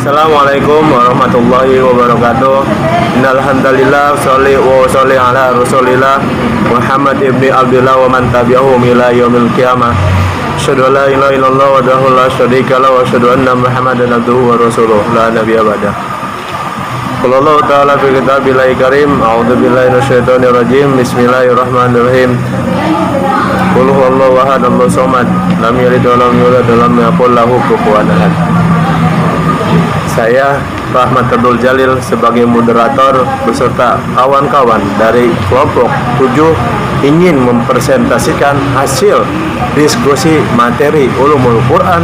Assalamualaikum warahmatullahi wabarakatuh. Innal hamdalillah sholli wa sholli ala Rasulillah Muhammad ibni Abdullah wa man tabi'ahum ila yaumil qiyamah. Asyhadu an la ilaha illallah wahdahu la syarika lahu wa asyhadu anna Muhammadan abduhu wa rasuluh la nabiyya ba'dah. Qala Allah ta'ala fi kitabil karim, a'udzu billahi minasyaitonir rajim. Bismillahirrahmanirrahim. Qul huwallahu ahad, Allahu samad, lam yalid wa lam yulad wa lam yakul lahu kufuwan ahad. Saya Rahmat Abdul Jalil sebagai moderator beserta kawan-kawan dari kelompok 7 ingin mempresentasikan hasil diskusi materi Ulumul Quran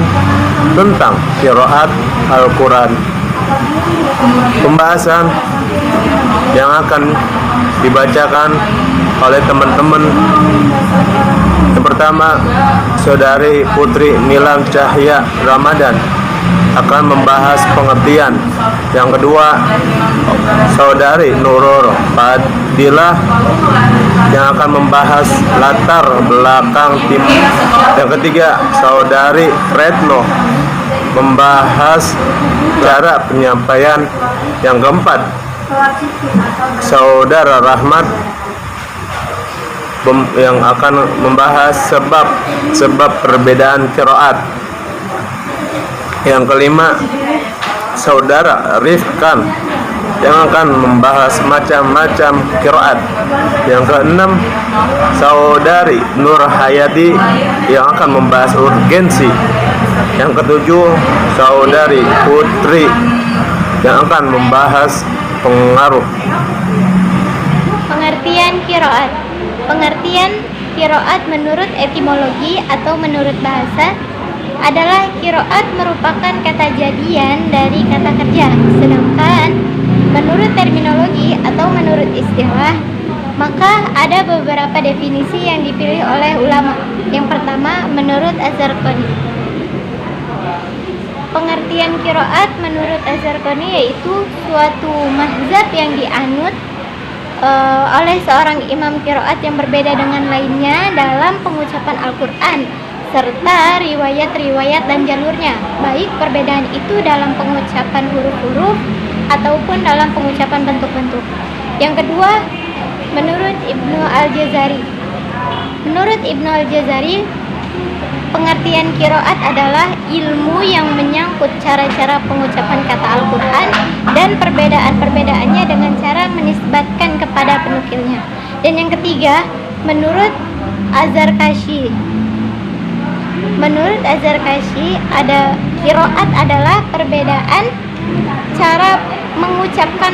tentang qiraat Al-Quran. Pembahasan yang akan dibacakan oleh teman-teman, yang pertama Saudari Putri Nilam Cahya Ramadan akan membahas pengertian. Yang kedua Saudari Nurul Fadilah yang akan membahas latar belakang tim. Yang ketiga Saudari Retno membahas cara penyampaian. Yang keempat Saudara Rahmat yang akan membahas sebab perbedaan qiraat. Yang kelima Saudara Rifkan yang akan membahas macam-macam qiraat. Yang keenam Saudari Nur Hayati yang akan membahas urgensi. Yang ketujuh Saudari Putri yang akan membahas pengaruh. Pengertian qiraat. Pengertian qiraat menurut etimologi atau menurut bahasa adalah qiraat merupakan kata jadian dari kata kerja. Sedangkan menurut terminologi atau menurut istilah, maka ada beberapa definisi yang dipilih oleh ulama. Yang pertama menurut Az-Zarqani. Pengertian qiraat menurut Az-Zarqani yaitu suatu mazhab yang dianut oleh seorang imam qiraat yang berbeda dengan lainnya dalam pengucapan Al-Quran serta riwayat-riwayat dan jalurnya, baik perbedaan itu dalam pengucapan huruf-huruf ataupun dalam pengucapan bentuk-bentuk. Yang kedua, menurut Ibnu Al-Jazari. Menurut Ibnu Al-Jazari, pengertian qiraat adalah ilmu yang menyangkut cara-cara pengucapan kata Al-Quran dan perbedaan-perbedaannya dengan cara menisbatkan kepada penukilnya. Dan yang ketiga, menurut Az-Zarkashi. Menurut Az-Zarkashi, qiraat adalah perbedaan cara mengucapkan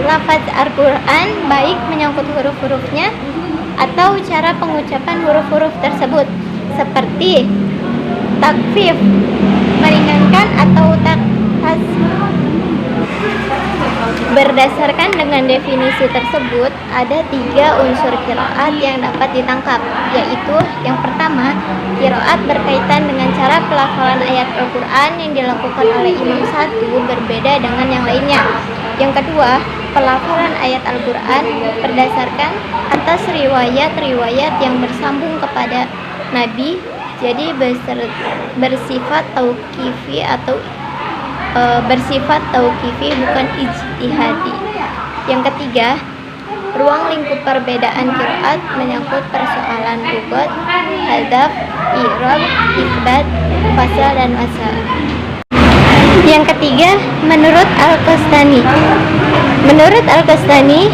lafaz Al-Quran, baik menyangkut huruf-hurufnya atau cara pengucapan huruf-huruf tersebut, seperti takfif, meringankan, atau takhas. Berdasarkan dengan definisi tersebut, ada 3 unsur qiraat yang dapat ditangkap, yaitu yang pertama, qiraat berkaitan dengan cara pelafalan ayat Al-Quran yang dilakukan oleh imam satu berbeda dengan yang lainnya. Yang kedua, pelafalan ayat Al-Quran berdasarkan atas riwayat-riwayat yang bersambung kepada Nabi, jadi bersifat tauqifi atau bersifat tauqifi, bukan ijtihadi. Yang ketiga, ruang lingkup perbedaan qiraat menyangkut persoalan lughat, hadzaf, i'rab, itsbat, fasal, dan wasal. Yang ketiga, menurut Al-Qastani. Menurut Al-Qastani,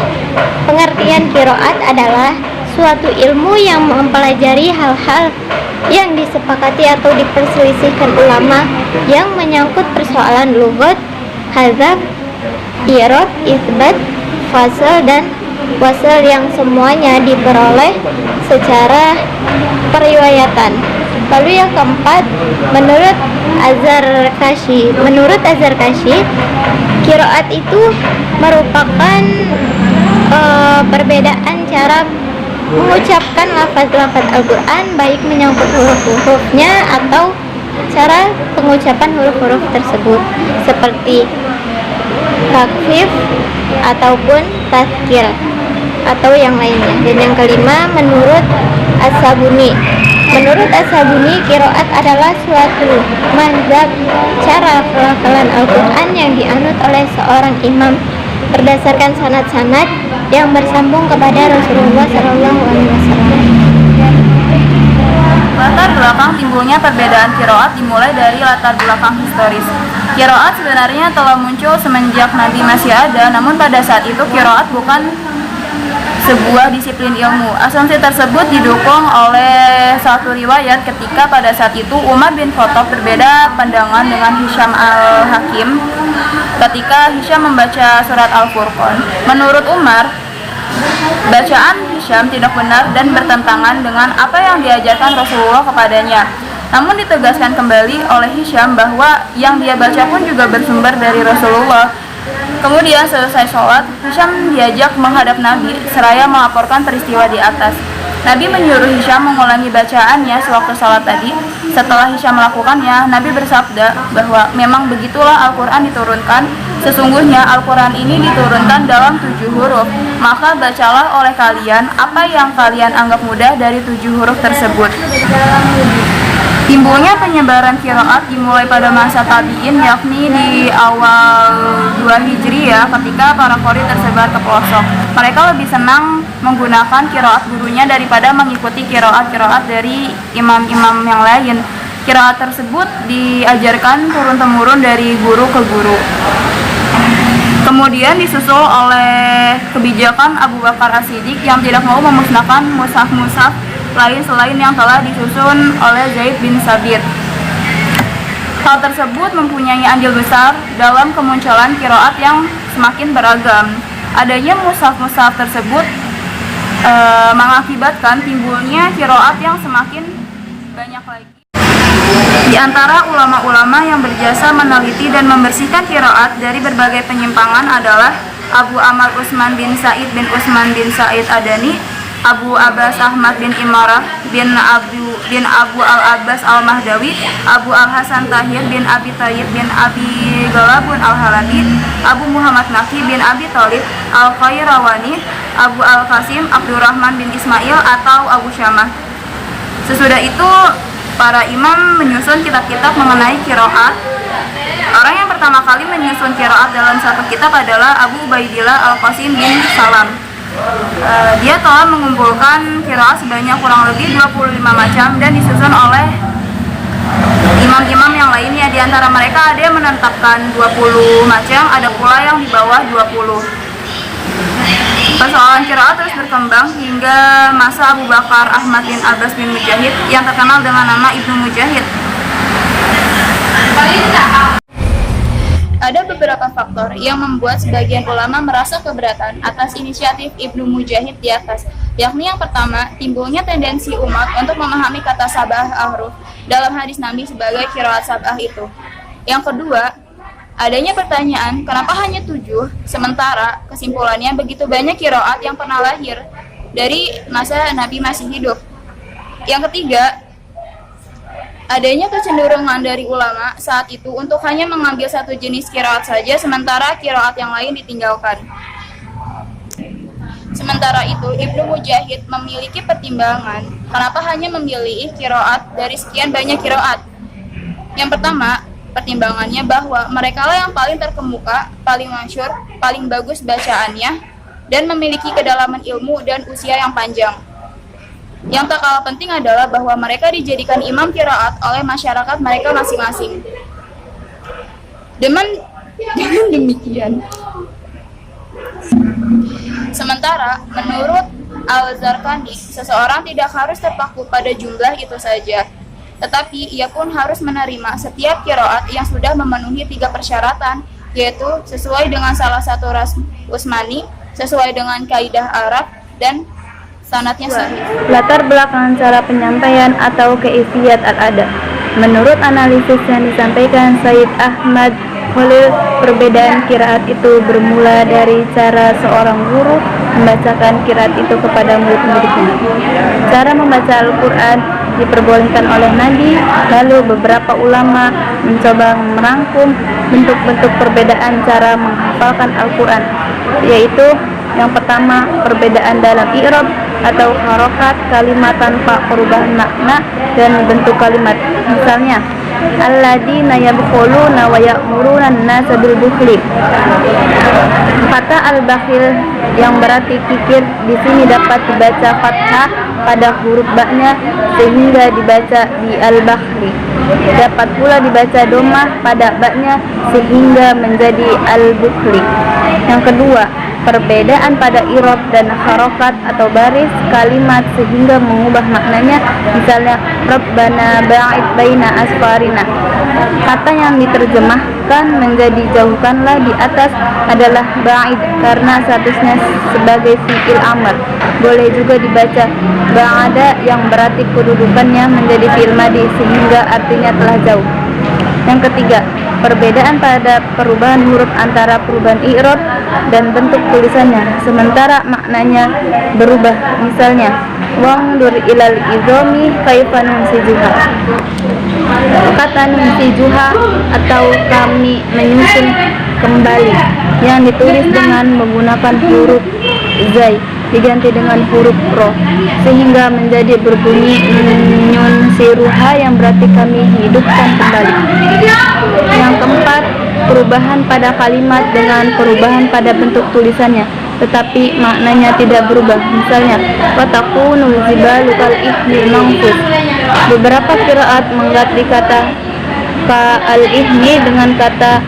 pengertian qiraat adalah suatu ilmu yang mempelajari hal-hal yang disepakati atau diperselisihkan ulama yang menyangkut persoalan lughat, hadzaf, i'rab, itsbat, fasal, dan wasal yang semuanya diperoleh secara periwayatan. Lalu yang keempat, menurut Az-Zarkashi. Menurut Az-Zarkashi, qiraat itu merupakan perbedaan cara mengucapkan lafaz-lafaz Al-Quran, baik menyangkut huruf-hurufnya atau cara pengucapan huruf-huruf tersebut, seperti takfif ataupun tazkir atau yang lainnya. Dan yang kelima, menurut As-Sabuni. Menurut As-Sabuni, qiraat adalah suatu mazhab cara pelafalan Al-Quran yang dianut oleh seorang imam berdasarkan sanad-sanad yang bersambung kepada Rasulullah SAW. Latar belakang timbulnya perbedaan qiraat dimulai dari latar belakang historis. Qiraat sebenarnya telah muncul semenjak Nabi masih ada, namun pada saat itu qiraat bukan sebuah disiplin ilmu. Asumsi tersebut didukung oleh satu riwayat ketika pada saat itu Umar bin Khattab berbeda pandangan dengan Hisham al-Hakim ketika Hisham membaca surat Al-Furqan. Menurut Umar, bacaan Hisham tidak benar dan bertentangan dengan apa yang diajarkan Rasulullah kepadanya. Namun ditegaskan kembali oleh Hisham bahwa yang dia baca pun juga bersumber dari Rasulullah. Kemudian selesai sholat, Hisham diajak menghadap Nabi seraya melaporkan peristiwa di atas. Nabi menyuruh Hisham mengulangi bacaannya sewaktu sholat tadi. Setelah Hisham melakukannya, Nabi bersabda bahwa memang begitulah Al-Quran diturunkan. Sesungguhnya Al-Quran ini diturunkan dalam 7 huruf. Maka bacalah oleh kalian apa yang kalian anggap mudah dari 7 huruf tersebut. Timbulnya penyebaran qiraat dimulai pada masa tabi'in, yakni di awal 2 Hijriah ketika para qori tersebar ke pelosok. Mereka lebih senang menggunakan qiraat gurunya daripada mengikuti qiraat dari imam-imam yang lain. Qiraat tersebut diajarkan turun-temurun dari guru ke guru. Kemudian disusul oleh kebijakan Abu Bakar As-Siddiq yang tidak mau memusnahkan mushaf-mushaf lain selain yang telah disusun oleh Zaid bin Sabit. Hal tersebut mempunyai andil besar dalam kemunculan qiraat yang semakin beragam. Adanya mushaf-mushaf tersebut mengakibatkan timbulnya qiraat yang semakin banyak lagi. Di antara ulama-ulama yang berjasa meneliti dan membersihkan qiraat dari berbagai penyimpangan adalah Abu Amr Utsman bin Said bin Utsman bin Said Adani, Abu Abbas Ahmad bin Imarah bin Abu al-Abbas al-Mahdawi, Abu al-Hasan Tahir bin Abi Tayyib bin Abi Galabun al-Halabi, Abu Muhammad Naqi bin Abi Thalib al-Khairawani, Abu al-Qasim Abdurrahman bin Ismail atau Abu Syamah. Sesudah itu para imam menyusun kitab-kitab mengenai qiraat. Orang yang pertama kali menyusun qiraat dalam satu kitab adalah Abu Ubaidillah al-Qasim bin Salam. Dia telah mengumpulkan qiraat sebanyak kurang lebih 25 macam dan disusun oleh imam-imam yang lainnya. Di antara mereka ada yang menetapkan 20 macam, ada pula yang di bawah 20. Persoalan qiraat terus berkembang hingga masa Abu Bakar Ahmad bin Abbas bin Mujahid yang terkenal dengan nama Ibnu Mujahid. Ada beberapa faktor yang membuat sebagian ulama merasa keberatan atas inisiatif Ibnu Mujahid di atas, yakni yang pertama, timbulnya tendensi umat untuk memahami kata sabah ahruf dalam hadis Nabi sebagai qiraat sabah itu. Yang kedua, adanya pertanyaan kenapa hanya 7, sementara kesimpulannya begitu banyak qiraat yang pernah lahir dari masa Nabi masih hidup. Yang ketiga, adanya kecenderungan dari ulama saat itu untuk hanya mengambil satu jenis qiraat saja, sementara qiraat yang lain ditinggalkan. Sementara itu, Ibnu Mujahid memiliki pertimbangan kenapa hanya memilih qiraat dari sekian banyak qiraat. Yang pertama, pertimbangannya bahwa merekalah yang paling terkemuka, paling masyhur, paling bagus bacaannya, dan memiliki kedalaman ilmu dan usia yang panjang. Yang tak kalah penting adalah bahwa mereka dijadikan imam qiraat oleh masyarakat mereka masing-masing. Dengan demikian, sementara menurut Al-Zarqani, seseorang tidak harus terpaku pada jumlah itu saja, tetapi ia pun harus menerima setiap qiraat yang sudah memenuhi 3 persyaratan, yaitu sesuai dengan salah satu ras Utsmani, sesuai dengan kaidah Arab, dan sanadnya sahih. Latar belakang cara penyampaian atau keifiyat al-ada. Menurut analisis yang disampaikan Said Ahmad Khalil, perbedaan qiraat itu bermula dari cara seorang guru membacakan qiraat itu kepada murid-muridnya. Cara membaca Al-Quran diperbolehkan oleh Nabi, lalu beberapa ulama mencoba merangkum bentuk-bentuk perbedaan cara menghafalkan Al-Quran, yaitu yang pertama, perbedaan dalam i'rab, atau harokat kalimat tanpa perubahan makna dan bentuk kalimat. Misalnya, alladzina yabkhuluna wa ya'muruna an-nasa bil bukhli. Kata al-bakhil yang berarti kikir di sini dapat dibaca fathah pada huruf ba-nya sehingga dibaca bi al-bakhli. Dapat pula dibaca domah pada ba-nya sehingga menjadi al-bukhli. Yang kedua, perbedaan pada irob dan harokat atau baris kalimat sehingga mengubah maknanya. Misalnya, Rabbana ba'id baina asfarina. Kata yang diterjemahkan menjadi jauhkanlah di atas adalah ba'id karena statusnya sebagai fi'il amr. Boleh juga dibaca ba'ada yang berarti kedudukannya menjadi fi'il madi sehingga artinya telah jauh. Yang ketiga, perbedaan pada perubahan huruf antara perubahan i'rab dan bentuk tulisannya sementara maknanya berubah. Misalnya, wangdur ilal idhomi kaifa nunsijuha. Kata nunsijuha atau kami menyusun kembali yang ditulis dengan menggunakan huruf zai diganti dengan huruf ro sehingga menjadi berbunyi nyunsiruha yang berarti kami hidupkan kembali. Yang keempat, perubahan pada kalimat dengan perubahan pada bentuk tulisannya tetapi maknanya tidak berubah. Misalnya, watakunu zibalu kal ihni manfus. Beberapa qiraat mengganti kata al-ihni dengan kata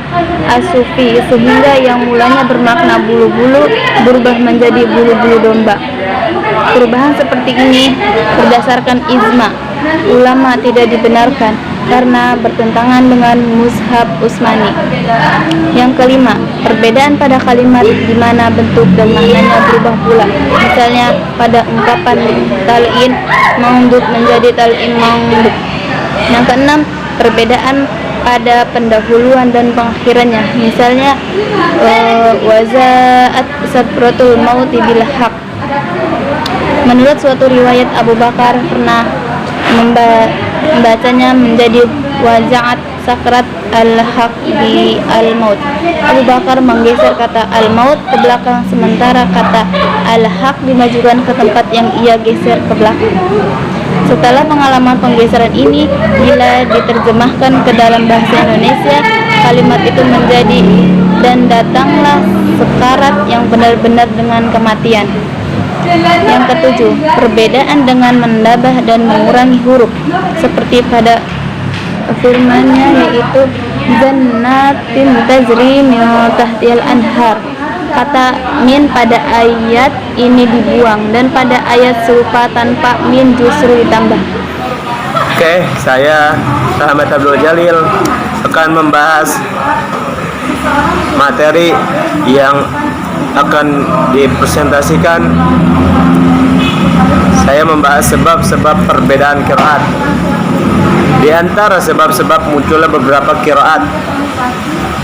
asufi sehingga yang mulanya bermakna bulu-bulu berubah menjadi bulu-bulu domba. Perubahan seperti ini berdasarkan ijma ulama tidak dibenarkan karena bertentangan dengan mushaf Utsmani. Yang kelima, perbedaan pada kalimat di mana bentuk dan maknanya berubah pula. Misalnya pada ungkapan tal'in maundud menjadi tal'in maundud. Yang keenam, perbedaan pada pendahuluan dan pengakhirannya. Misalnya wazaat sakratul mauti bil haq. Menurut suatu riwayat, Abu Bakar pernah membacanya menjadi wazaat sakrat al-haq di al-maut. Abu Bakar menggeser kata al-maut ke belakang sementara kata al-haq dimajukan ke tempat yang ia geser ke belakang. Setelah pengalaman penggeseran ini, bila diterjemahkan ke dalam bahasa Indonesia, kalimat itu menjadi dan datanglah sekarat yang benar-benar dengan kematian. Yang ketujuh, perbedaan dengan menambah dan mengurangi huruf seperti pada firman-Nya yaitu jannatin tajri min tahtihal anhar. Kata min pada ayat ini dibuang dan pada ayat serupa tanpa min justru ditambah. Oke, saya Ahmad Abdul Jalil akan membahas materi yang akan dipresentasikan. Saya membahas sebab-sebab perbedaan qiraat. Di antara sebab-sebab munculnya beberapa qiraat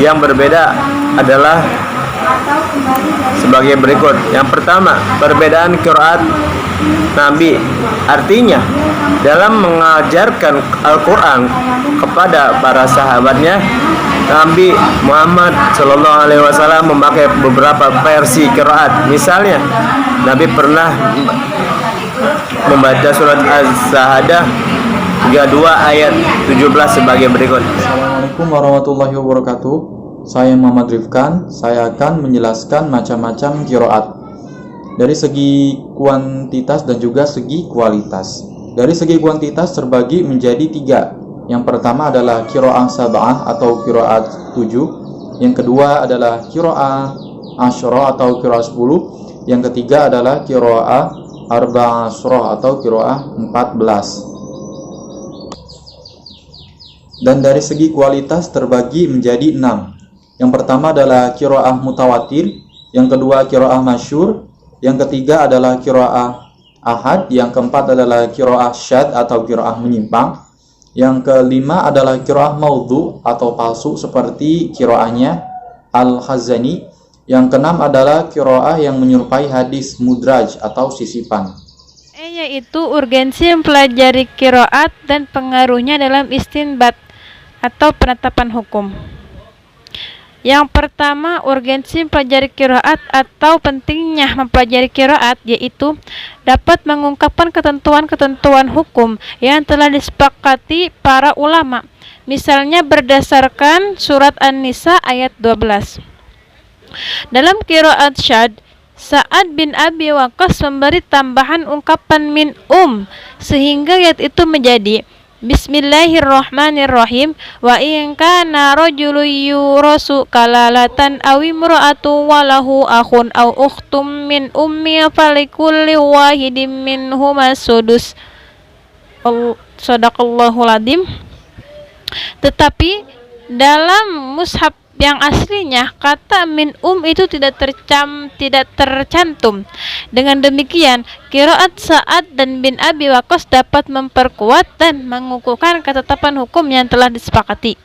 yang berbeda adalah sebagai berikut. Yang pertama, perbedaan qiraat Nabi. Artinya, dalam mengajarkan Al-Quran kepada para sahabatnya, Nabi Muhammad SAW memakai beberapa versi qiraat. Misalnya, Nabi pernah membaca surat Az-Sahadah 32 ayat 17 sebagai berikut. Assalamualaikum warahmatullahi wabarakatuh. Saya Muhammad Rifkan. Saya akan menjelaskan macam-macam qiraat dari segi kuantitas dan juga segi kualitas. Dari segi kuantitas terbagi menjadi 3. Yang pertama adalah qiraah sab'ah atau qiraat 7. Yang kedua adalah qiraah asyra atau qiraat 10. Yang ketiga adalah qiraah arba'asyrah atau qiraah 14. Dan dari segi kualitas terbagi menjadi 6. Yang pertama adalah qiraah mutawatir, yang kedua qiraah masyhur, yang ketiga adalah qiraah ahad, yang keempat adalah qiraah syadz atau qiraah menyimpang, yang kelima adalah qiraah maudhu atau palsu seperti qiraahnya Al-Khazani, yang keenam adalah qiraah yang menyerupai hadis mudraj atau sisipan. Yaitu urgensi mempelajari qiraat dan pengaruhnya dalam istinbat atau penetapan hukum. Yang pertama, urgensi mempelajari qiraat atau pentingnya mempelajari qiraat, yaitu dapat mengungkapkan ketentuan-ketentuan hukum yang telah disepakati para ulama. Misalnya berdasarkan surat An-Nisa ayat 12. Dalam qiraat syad, Sa'ad bin Abi Waqqas memberi tambahan ungkapan min sehingga ayat itu menjadi Bismillahirrahmanirrahim, wa in kana rajulun yurasu kalalatan aw imra'atu wa lahu akhun aw ukhtum min ummi falikulli wahidin minhuma sudus. Shadaqallahul adzim. Tetapi dalam mushaf yang aslinya kata min itu tidak tercantum. Dengan demikian, qiraat Sa'ad dan bin Abi Waqqas dapat memperkuat dan mengukuhkan ketetapan hukum yang telah disepakati.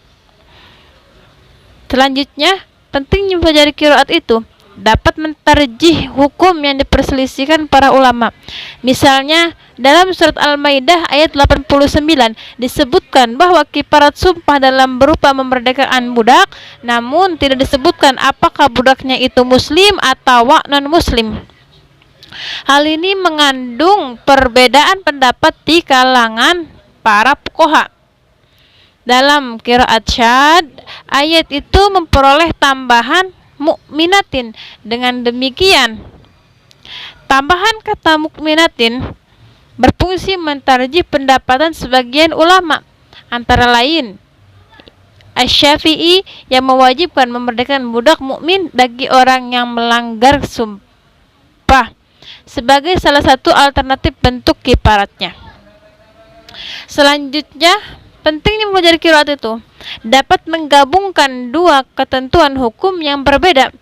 Selanjutnya, pentingnya mempelajari qiraat itu dapat mentarjih hukum yang diperselisihkan para ulama. Misalnya, dalam surat Al-Maidah ayat 89 disebutkan bahwa kifarat sumpah dalam berupa memerdekakan budak, namun tidak disebutkan apakah budaknya itu muslim atau non-muslim. Hal ini mengandung perbedaan pendapat di kalangan para fuqaha. Dalam qiraat syad, ayat itu memperoleh tambahan mukminatin. Dengan demikian, tambahan kata mukminatin berfungsi mentarjih pendapatan sebagian ulama, antara lain Asy-Syafi'i yang mewajibkan memerdekakan budak mukmin bagi orang yang melanggar sumpah sebagai salah satu alternatif bentuk kifaratnya. Selanjutnya, pentingnya mempelajari qiraat itu dapat menggabungkan dua ketentuan hukum yang berbeda.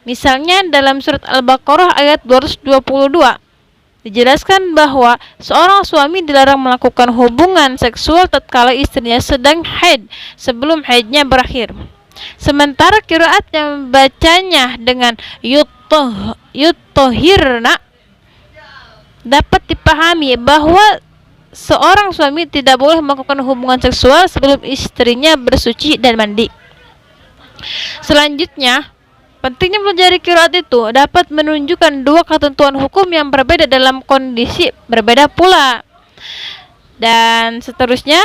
Misalnya dalam surat Al-Baqarah ayat 222 dijelaskan bahwa seorang suami dilarang melakukan hubungan seksual tatkala istrinya sedang haid sebelum haidnya berakhir. Sementara qiraat yang membacanya dengan yutohirna dapat dipahami bahwa seorang suami tidak boleh melakukan hubungan seksual sebelum istrinya bersuci dan mandi. Selanjutnya, pentingnya mempelajari qiraat itu dapat menunjukkan dua ketentuan hukum yang berbeda dalam kondisi berbeda pula. Dan seterusnya,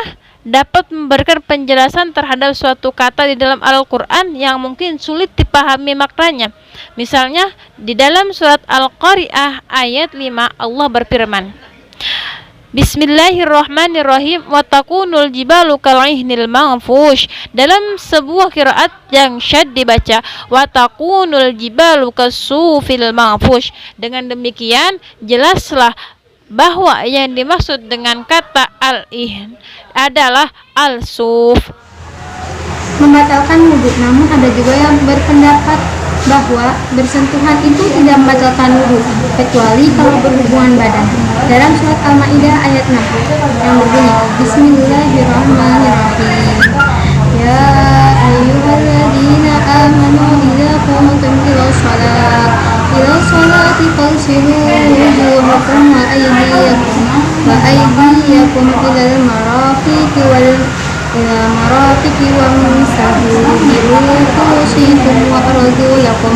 dapat memberikan penjelasan terhadap suatu kata di dalam Al-Quran yang mungkin sulit dipahami maknanya. Misalnya, di dalam surat Al-Qari'ah ayat 5 Allah berfirman, Bismillahirrahmanirrahim, wa takunul jibalu kal'ihnil manfush. Dalam sebuah qiraat yang syad dibaca wa takunul jibalu kasufil manfush. Dengan demikian jelaslah bahwa yang dimaksud dengan kata al-ihn adalah al-suf. Membatalkan wudhu, namun ada juga yang berpendapat bahwa bersentuhan itu tidak membatalkan wudhu kecuali kalau berhubungan badan. Dalam surat Al-Maidah ayat 6 yang berbunyi Bismillahirrahmanirrahim, ya ayyuhalladzina amanu idza qumtum ila sholati fagsilu wujuhakum wa aydiyakum ilal marafiqi wamsahu bi ru'usikum wa arjulakum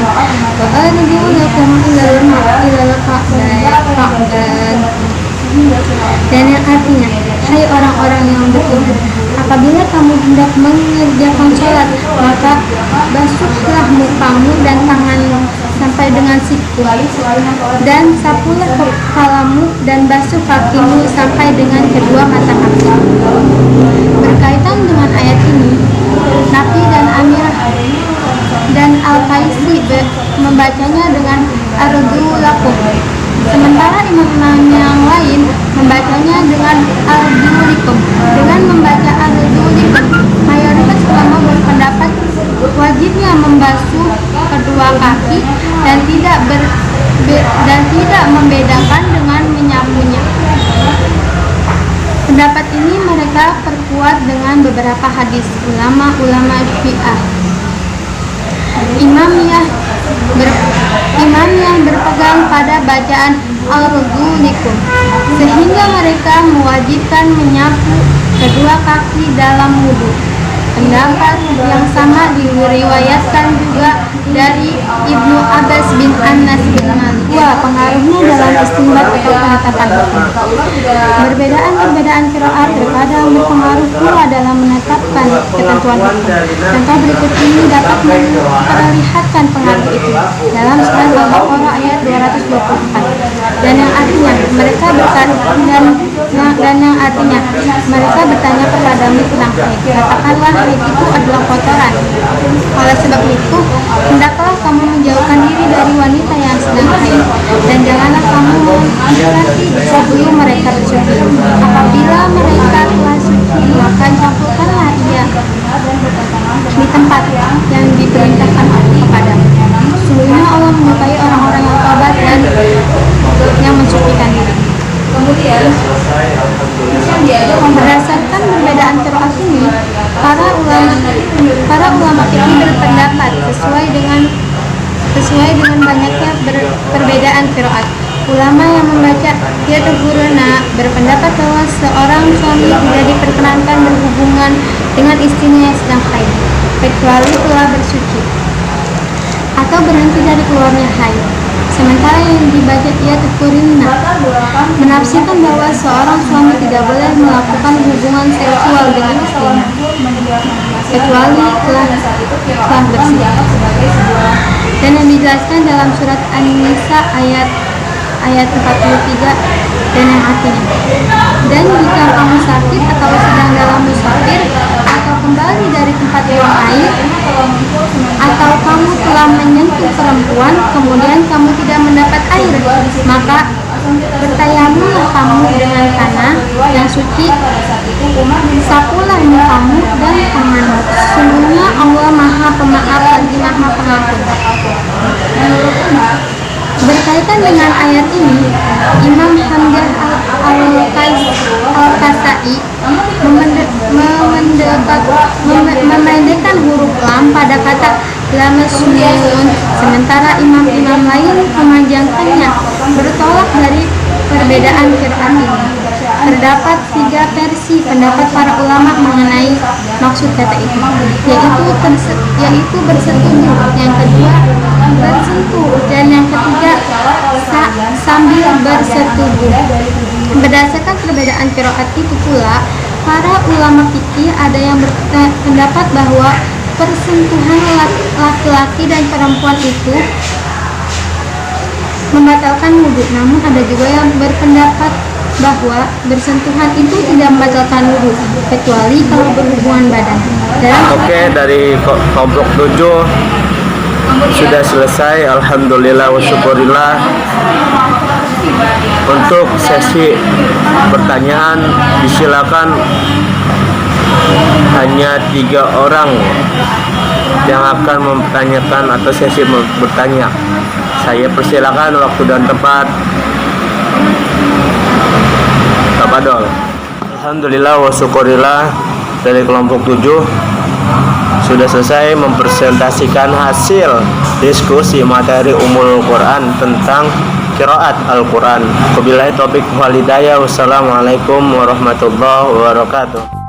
ilal ka'bayn. Dan yang artinya, hai orang-orang yang beriman, apabila kamu hendak mengerjakan sholat, maka basuhlah mukamu dan tanganmu sampai dengan siku, dan sapulah kepalamu dan basuh kakimu sampai dengan kedua mata kaki. Berkaitan dengan ayat ini, Nafi dan Amirah dan Al-Qaisi membacanya dengan arjulakum, sementara imam-imam yang lain membacanya dengan arjulikum. Dengan membaca arjulikum, mayoritas ulama berpendapat wajibnya membasuh kedua kaki dan tidak membedakan dengan menyapunya. Pendapat ini mereka perkuat dengan beberapa hadis ulama-ulama Syiah. Imam yang berpegang pada bacaan al-rujulikum, sehingga mereka mewajibkan menyapu kedua kaki dalam wudhu. Pendapat yang sama diriwayatkan juga dari Ibnu Abbas bin Anas bin Malik. Pengaruhnya dalam istinbat atau penetapan hukum. Perbedaan qiraat terkadang berpengaruh pula dalam menetapkan ketentuan hukum. Contoh berikut ini dapat memperlihatkan pengaruh itu dalam surat Al-Baqarah ayat 224 dan yang artinya mereka bertanya kepadamu tentang haid. Katakanlah haid itu adalah kotoran. Oleh sebab itu, hendaklah kamu menjauhkan diri dari wanita yang sedang haid dan janganlah kamu mendekati sebelum mereka bersuci. Apabila mereka telah suci, maka campurkanlah ia di tempat yang diperintahkan kepadamu. Sesungguhnya Allah menyukai orang-orang yang tobat dan yang mensucikan diri. Berdasarkan perbedaan qiraat ini, para ulama fikih berpendapat sesuai dengan banyaknya perbedaan qiraat. Ulama yang membaca ayatul qur'ana berpendapat bahwa seorang suami tidak diperkenankan berhubungan dengan istrinya yang sedang haid kecuali telah bersuci atau berhenti dari keluarnya haid. Sementara yang dibaca ayatul qur'ana menafsirkan bahwa seorang suami tidak boleh melakukan hubungan seksual dengan istrinya kecuali telah bersih. Dan yang dijelaskan dalam surat An-Nisa ayat 43 dan yang artinya, dan jika kamu sakit atau sedang dalam musafir atau kembali dari tempat yang air atau kamu telah menyentuh perempuan kemudian kamu tidak mendapat air, maka bertayamumlah kamu dengan tanah yang suci, sapulah mukamu dan tanganmu. Sesungguhnya Allah Maha Pemaaf lagi Maha Pengampun. Berkaitan dengan ayat ini, Imam Hamzah Al-Kasai memendekkan huruf lam pada kata lamasnun, sementara imam-imam lain memanjangkannya. Bertolak dari perbedaan qiraat ini, terdapat 3 versi pendapat para ulama mengenai maksud kata itu, yaitu bersetubuh, yang kedua bersentuh, dan yang ketiga sambil bersetubuh. Berdasarkan perbedaan qiraat itu pula, para ulama fikih ada yang berpendapat bahwa persentuhan laki-laki dan perempuan itu membatalkan wudhu, namun ada juga yang berpendapat bahwa bersentuhan itu tidak membatalkan wudhu kecuali kalau berhubungan badan. Oke, dari kelompok 7 sudah selesai, alhamdulillah wa syukurillah. Untuk sesi pertanyaan disilakan hanya 3 orang yang akan mempertanyakan atau sesi bertanya. Saya persilakan waktu dan tempat. Tafadhol. Alhamdulillah wa syukurillah, dari kelompok 7 sudah selesai mempresentasikan hasil diskusi materi Ummul Quran tentang qiraat Al-Quran. Wabillahi taufiq wal hidayah. Wassalamualaikum warahmatullahi wabarakatuh.